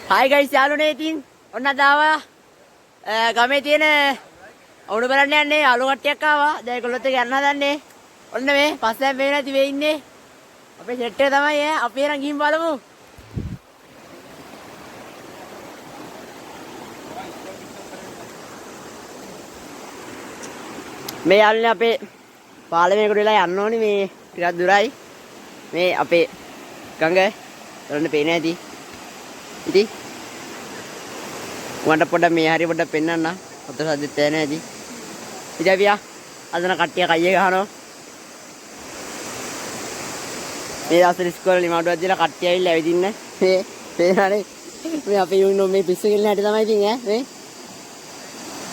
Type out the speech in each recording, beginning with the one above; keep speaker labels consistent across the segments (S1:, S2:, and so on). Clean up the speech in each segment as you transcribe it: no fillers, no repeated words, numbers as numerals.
S1: Hi guys, යාළුවනේ ඉතින් ඔන්න දාවා ගමේ තියෙන අවුණු බලන්න යන්නේ යාළුවෝ කට්ටියක් ආවා. දැන් ඒගොල්ලොත් එක්ක යන්න හදන්නේ. ඔන්න මේ පස්සෙන් වෙන්නේ නැති වෙ ඉන්නේ. අපේ සෙට් එක තමයි ඈ. අපි එරන් ගිහින් බලමු. මේ යාළුවනේ අපේ පාලමේකට වෙලා යන්න ඕනේ මේ ටිකක් දුරයි. මේ අපේ ගඟ බලන්න පේන්නේ නැති. ඉතින් උන්ට පොඩ්ඩක් මේ හරිය පොඩ්ඩක් පෙන්නන්න. ඔතන සද්දෙත් තේරෙන්නේ නැති. ඉතින් අපි අදන කට්ටිය කයිය ගහනවා. මේ දවස්වල ඉස්කෝලේ නිමාඩුවක් දීලා කට්ටිය ඇවිල්ලා ඇවිදින්න. මේ පේනනේ. මේ අපේ යුනියන් මේ පිස්සු කෙල්ලන හැටි තමයි ඉතින් ඈ මේ.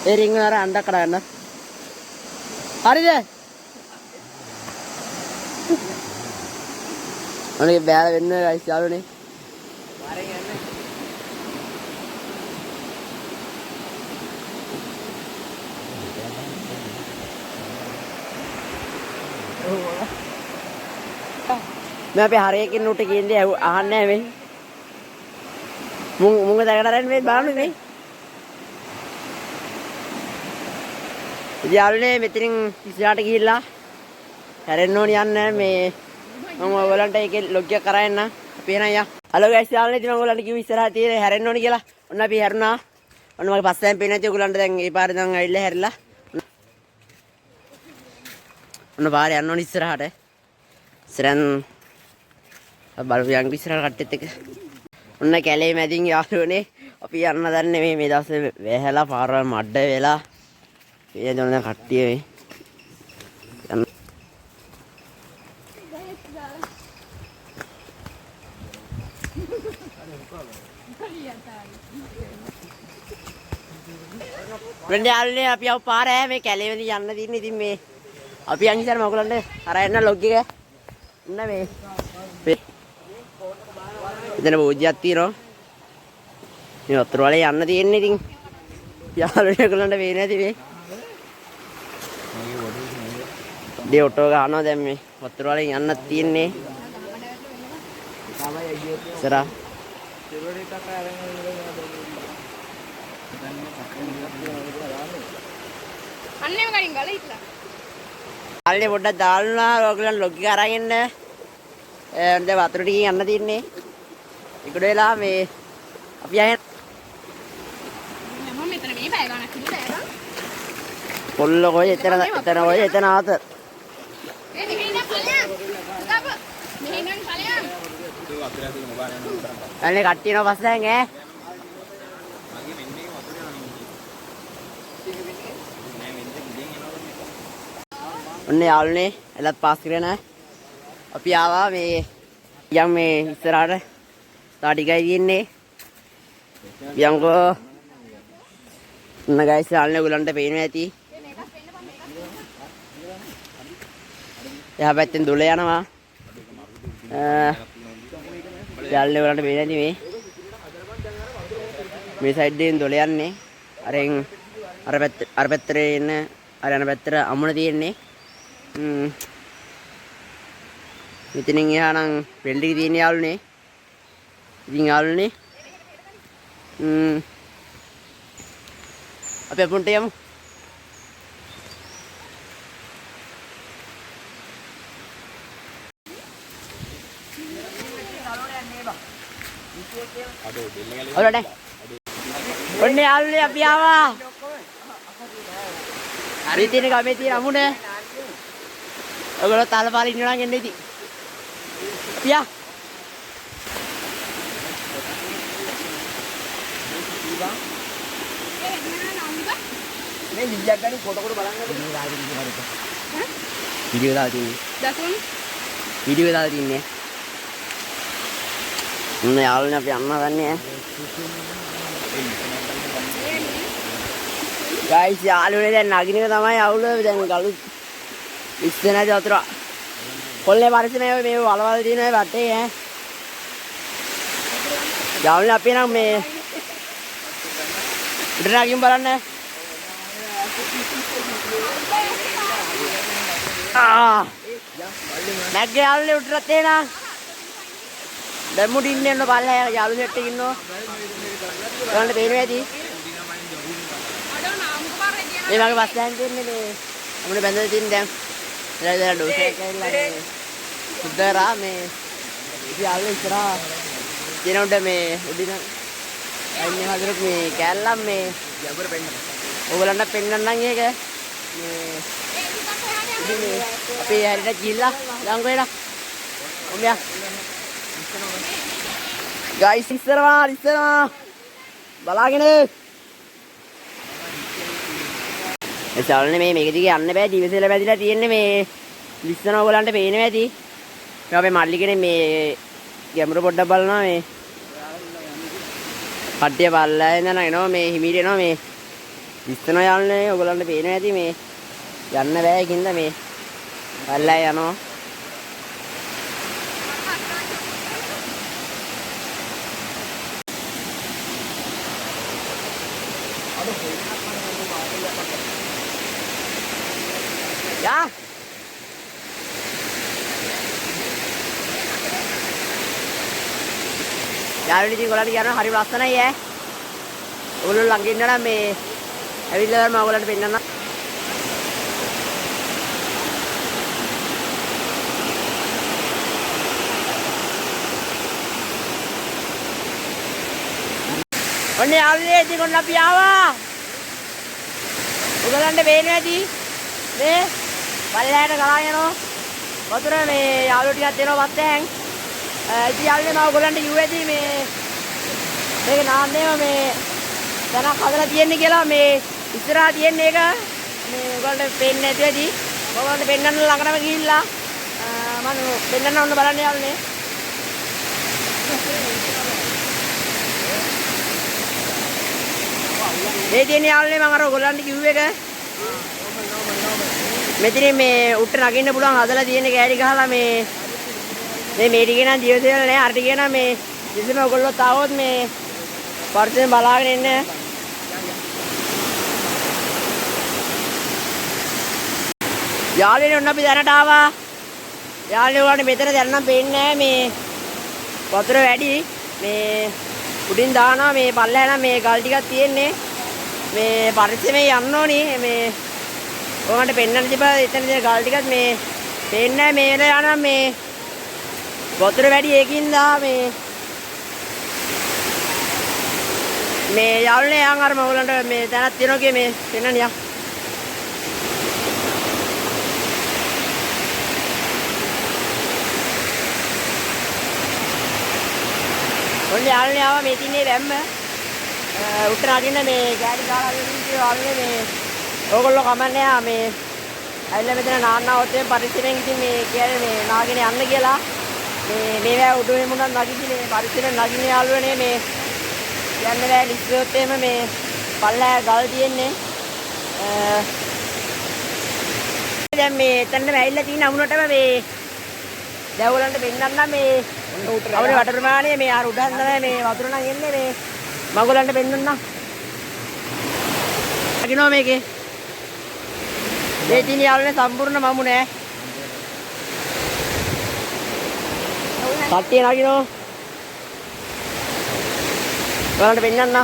S1: ඒ රින් වල අර අඬක් කරගන්න. හරිද? අනේ බෑල වෙන්න ගයිස් යාළුවනේ. මාරෙන් යන්න. मैं पे हरे के नोट के इंदे आहने में मुंग तगड़ा रहने में बाहर नहीं यार ने मित्रिंग स्टार्ट किया हरे नोट यार ने मैं बोला था कि लोग क्या कराए ना पीना या हेलो गाइस यार ने जिन्होंने बोला कि इस तरह थी हरे नोट किया उन्हें भी हरना उन्हें पास टाइम पीना चाहिए गुलांट देंगे बाहर देंगे इल्ले हरला उन्हें बाहर यार नोट इस तरह है सरन බලු යන් ඉස්සරහට කට්ටෙත් එක ඔන්න කැලේ මැදින් යාළුවනේ අපි යන්න දන්නේ මේ දවසේ වැහැලා පාරවල් මඩ වෙලා මේ දොන කට්ටිය වෙන්නේ යාළුවනේ අපි ආව පාර මේ කැලේ මැදින් යන්න තියෙන්නේ ඉතින් මේ අපි යන් ඉස්සර මොකලන්ට අර එන්න ලොග් එක ඉන්න මේ इतने बोझियात तीरो ये उत्तर वाले यान्ना थी इन्हीं थिंग यार ये कुलंडे वेने थी वे दे ऑटो का आना दे में उत्तर वाले यान्ना थी इन्हीं सरा अन्ने में करेंगे ले इतना आलने बोड़ा दालना रोकलन लोगी कराएंगे उनके बातरों की यान्ना थी इन्हीं इकडे वेला මේ අපි ආයෙ මම මෙතන මේ බය ගන්න කිව්ලා පොල්ල කොයි එතන කොයි එතන ආත ඒ මෙහෙන්න ඵලයන් ගබ මෙහෙන්න ඵලයන් අනේ කට්ටිය නෝ පස්සෙන් ඈ ඔන්නේ යාළුනේ එලත් පාස් කරගෙන අපි ආවා මේ යම් මේ ඉස්සරහට ටිකයි තියෙන්නේ යම්කෝ ඔන්න ගයිස් යාළුවනේ ඔයගලන්ට පේනවා ඇති එහා පැත්තෙන් දුල යනවා යාළුවනේ ඔයගලන්ට පේනවා ඇති මේ සයිඩ් එකෙන් දුල යන්නේ අර පැත්තට එන්න අර යන පැත්තට අමුණ තියෙන්නේ මෙතනින් එහා නම් වෙල්ඩ් එක තියෙන යාළුවනේ ඉතින් යාළුවනේ අපි අපුන්ට යමු ඔලඩ ඔන්න යාළුවනේ අපි ආවා හරි තියෙන ගමේ තියෙන අමුණ ඔයගොල්ලෝ තාලපාල ඉන්නවා නම් එන්න ඉතින් පියා මේ විදියක් ගන්න කොට බලන්න වීඩියෝ දාලා තින්නේ දකුන් වීඩියෝ දාලා තින්නේ මොන යාළුවනේ අපි යන්න ගන්නේ ගයිස් යාළුවනේ දැන් නගින එක තමයි අවුල දැන් ගලු ඉස්සේ නැති වතුර කොල්ලේ පරිස්සමේ මේ වලවල් දිනේ වටේ ඈ යාළුවනේ අපි නම් මේ උඩට නගින් බලන්න නැග්ගේ යාළුවනේ උඩට තේනා දැන් මුඩින් යන පල්ලෑ යාළු සෙට් එකේ ඉන්නවා. ඔයාලට පේනවා ඇති. මේ වගේ බස් දැන් දෙන්නේ මේ අපිට බැඳලා තියෙන දැන් ඉතලා ඩෝස් එක ඇවිල්ලා මේ සුද්දරා මේ ඉතින් යාළුවෝ ඉස්සරහා කියනකොට මේ උඩින් අයින්නේ හදරක් මේ කැල්ලම් මේ යබර පෙන්න. ඕගලන්ට පෙන්නන්නම් ඒක මේ අපි හැරිට ගිහිල්ලා ලඟ වෙලා ඔම්බියා ගයිස් ඉස්සරවා බලාගෙන ඒ චාලනේ මේක දිගේ යන්න බෑ දිවසෙල වැදිලා තියෙන්නේ මේ ලිස්සන ඕගලන්ට පේනවා ඇති මේ අපේ මල්ලි කෙනේ මේ ගැඹුරු පොඩ්ඩක් බලනවා මේ කට්ටිය බල්ලා එනවා එනවා මේ හිමීට එනවා මේ ලිස්සන යාළුනේ ඕගලන්ට පේනවා ඇති මේ යන්න බෑ ඒකින්ද මේ බල්ලා යනවා යා යාළුවනි ඉතින් ඔයාලට කියනවා හරි ලස්සනයි ඈ. ඔයගොල්ලෝ ළඟ ඉන්න නම් මේ ඇවිල්ලා මම ඔයාලට පෙන්නන්නම්. ඔන්න යාළුවනේ ඉතින් ඔන්න අපි ආවා. ඔයගලන්ට පේනවා ඇති මේ පල්ලෑට ගලා යනවා. වතුර මේ යාළුවෝ ටිකක් දෙනවා වත්තෙන්. ඉතින් යාළුවනේ මම ඔයගලන්ට කිව්වා ඇති මේ මේක නාන්නේම මේ තනක් හදලා තියෙන්නේ කියලා මේ ඉස්සරහා තියෙන්නේ ඒක මේ ඔයගලන්ට පේන්නේ නැති ඇති. ඔයගලන්ට පෙන්නන්න ළඟටම ගිහිල්ලා මම පෙන්නන්න ඕන බලන්න යාළුවනේ. මේ තියෙන යාළුවනේ මම අර ඔයගලන්ට කිව්ව එක මෙතන මේ උඩට නගින්න පුළුවන් හදලා තියෙන කෑලි ගහලා මේ ටිකේ නම් දියසෙල නෑ අර ටිකේ නම් මේ ඉතින් ඔයගොල්ලෝ තාවොත් මේ පරිසරයෙන් බලාගෙන ඉන්න යාළුවනේ ඔන්න අපි දැනට ආවා යාළුවනේ ඔයාලට මෙතන දැන් නම් පේන්නේ නෑ මේ වතුර වැඩි මේ උඩින් දානවා මේ පල්ලෑ නම් මේ ගල් ටිකක් තියෙන්නේ මේ පරිස්සමෙන් යන්න ඕනි මේ ඔයාලට පෙන්නන්න තිබ්බා එතන තියෙන ගල් ටිකත් මේ පේන්නේ නැහැ මේ වෙලාව යනවා මේ වතුර වැඩි ඒකින්ද මේ යාළුවනේ යන් අර මගලන්ට මේ දැනක් තියෙනවා කිය මේ පෙන්නන්න යා ඔන්න යාළුවනේ ආවා මේ තින්නේ වැම්ම උත්තර අදින්න මේ ගෑඩි ගාලා ඉන්නේ යාළුවනේ මේ ඕගොල්ලෝ කමන්නේ මේ ඇවිල්ලා මෙතන නාන්නාවත් එම් පරිස්සමෙන් ඉතින් මේ කියන්නේ මේ නාගෙන යන්න කියලා මේවා උඩුවේ මුණක් නගින්නේ මේ පරිස්සමෙන් නගින්න යාළුවනේ මේ යන්න බෑ ලිස්සොත් එම මේ පල්ලෑ ගල් තියෙන්නේ දැන් මේ එතනම ඇවිල්ලා තියෙන අමුණටම මේ දැවලන්ට පෙන්නන්න මේ අපේ වට ප්‍රමාණය මේ අර උඩන් තමයි මේ වතුර නම් එන්නේ මේ මගලන්ට පෙන්නන්න නගිනවා මේකේ මේ තියෙන යාළුවනේ සම්පූර්ණ මමු නෑ කට්ටිය නගිනවා ඔයාලට පෙන්නන්න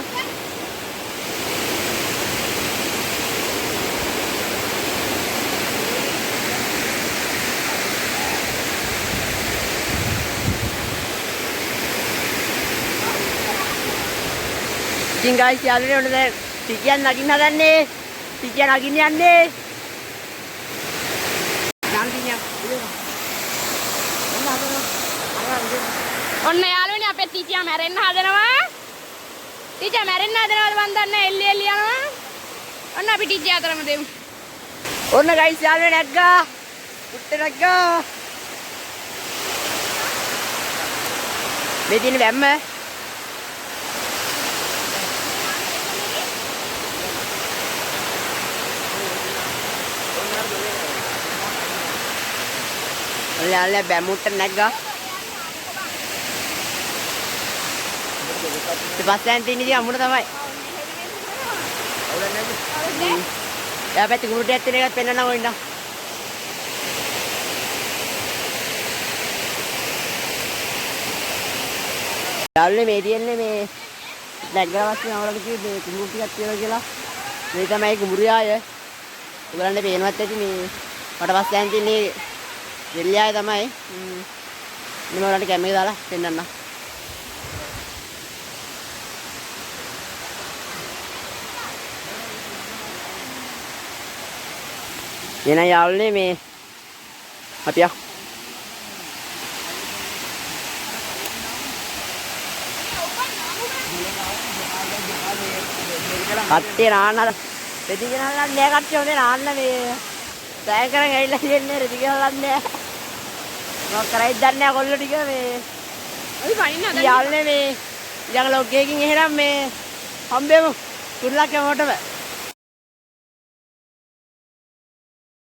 S1: ඉතින් ගයිස් යාළුවනේ ඔන්න දැන් ටිකියන් නගින්න හදන්නේ ටිකියන් නගින්න යන්නේ
S2: ඔන්න යාළුවනේ අපේ ටීචර් මැරෙන්න හදනවා. ටීචර් මැරෙන්න හදනවද මන් දන්නේ එල්ලි එල්ලි යනවා. ඔන්න අපි ටීචර් අතරම දෙමු.
S1: ඔන්න ගයිස් යාළුවනේ නැග්ගා. උත්තර නැග්ගා. මේ දින වැම්ම යාළුවනේ බැමුට්ට නැග්ගා. පස්සෙන් තියෙන ඉතින් අමුණ තමයි. අවුලක් නැද්ද? එයා පැත්තේ කුරුටයක් තියෙන එකත් පෙන්නන්න ඕනින්න. යාළුවනේ මේ තියන්නේ මේ දැක්කම පස්සේ මම ඔයාලට කිව්වේ මේ කුඹුරු ටිකක් තියෙනවා කියලා. මේ තමයි කුඹුරියාය. ඔයගලන්ට පේනවත් ඇති මේ මට පස්සේ දැන් තියන්නේ දෙල්ලියාය තමයි. මම ඔයාලට කැමරේ දාලා පෙන්නන්නම්. එන යාළුවනේ මේ අපි යමු. කට්ටිය නාන්න රෙදි ගෙනල්ලා නෑ කට්ටිය හොඳේ නාන්න මේ සෑය කරන් ඇවිල්ලා ඉන්නේ රෙදි ගෙනල්ලා නෑ මොකක් කරයිද දන්නේ නෑ කොල්ලෝ ටික මේ
S2: අපි පනින්න හදන්නේ
S1: යාළුවනේ මේ ඊළඟ ලොග් එකකින් එහෙනම් මේ හම්බෙමු කුරුල්ලක් යමෝටම